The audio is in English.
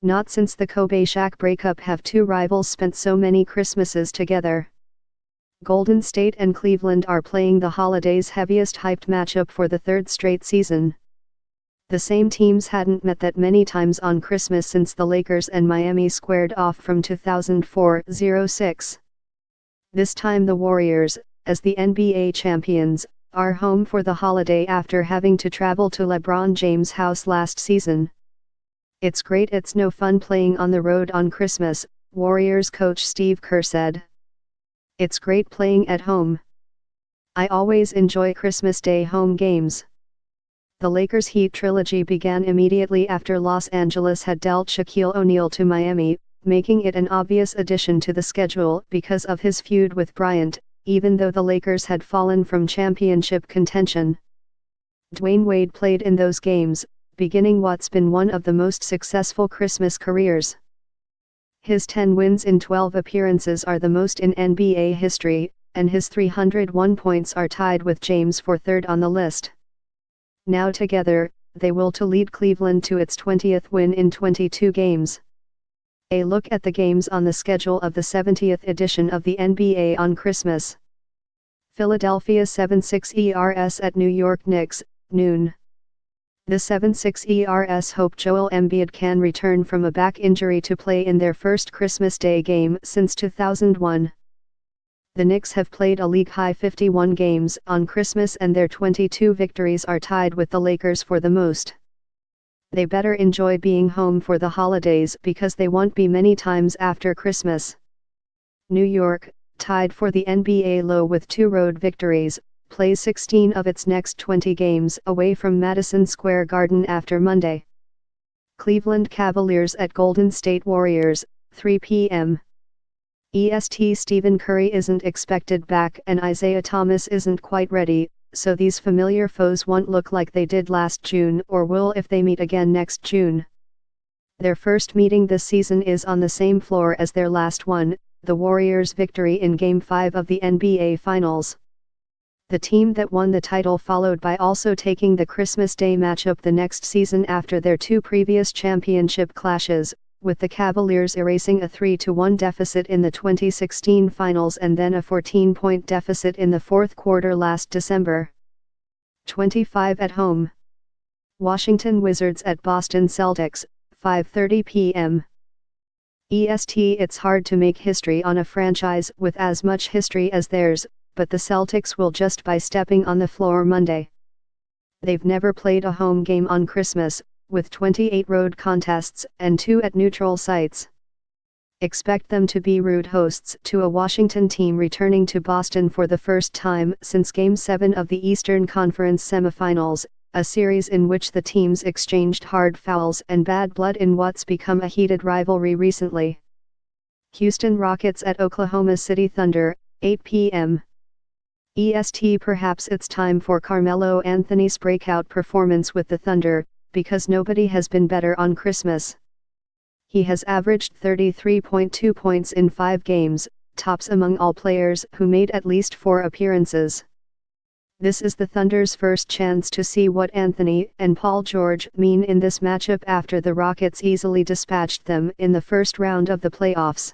Not since the Kobe-Shaq breakup have two rivals spent so many Christmases together. Golden State and Cleveland are playing the holiday's heaviest hyped matchup for the third straight season. The same teams hadn't met that many times on Christmas since the Lakers and Miami squared off from 2004-06. This time the Warriors, as the NBA champions, are home for the holiday after having to travel to LeBron James' house last season. "It's great, it's no fun playing on the road on Christmas," Warriors coach Steve Kerr said. "It's great playing at home. I always enjoy Christmas Day home games." The Lakers' Heat trilogy began immediately after Los Angeles had dealt Shaquille O'Neal to Miami, making it an obvious addition to the schedule because of his feud with Bryant, even though the Lakers had fallen from championship contention. Dwayne Wade played in those games, beginning what's been one of the most successful Christmas careers. His 10 wins in 12 appearances are the most in NBA history, and his 301 points are tied with James for third on the list. Now together, they will to lead Cleveland to its 20th win in 22 games. A look at the games on the schedule of the 70th edition of the NBA on Christmas. Philadelphia 7-6 ERS at New York Knicks, noon. The 7-6 ERS hope Joel Embiid can return from a back injury to play in their first Christmas Day game since 2001. The Knicks have played a league-high 51 games on Christmas and their 22 victories are tied with the Lakers for the most. They better enjoy being home for the holidays because they won't be many times after Christmas. New York, tied for the NBA low with 2 road victories, plays 16 of its next 20 games away from Madison Square Garden after Monday. Cleveland Cavaliers at Golden State Warriors, 3 p.m. EST. Stephen Curry isn't expected back and Isaiah Thomas isn't quite ready, so these familiar foes won't look like they did last June or will if they meet again next June. Their first meeting this season is on the same floor as their last one, the Warriors' victory in Game 5 of the NBA Finals. The team that won the title followed by also taking the Christmas Day matchup the next season after their 2 previous championship clashes, with the Cavaliers erasing a 3-1 deficit in the 2016 finals and then a 14-point deficit in the fourth quarter last December. 25 at home. Washington Wizards at Boston Celtics, 5:30 p.m. EST. It's hard to make history on a franchise with as much history as theirs, but the Celtics will just by stepping on the floor Monday. They've never played a home game on Christmas, with 28 road contests and 2 at neutral sites. Expect them to be rude hosts to a Washington team returning to Boston for the first time since Game 7 of the Eastern Conference semifinals, a series in which the teams exchanged hard fouls and bad blood in what's become a heated rivalry recently. Houston Rockets at Oklahoma City Thunder, 8 p.m. EST. Perhaps it's time for Carmelo Anthony's breakout performance with the Thunder, because nobody has been better on Christmas. He has averaged 33.2 points in 5 games, tops among all players who made at least 4 appearances. This is the Thunder's first chance to see what Anthony and Paul George mean in this matchup after the Rockets easily dispatched them in the first round of the playoffs.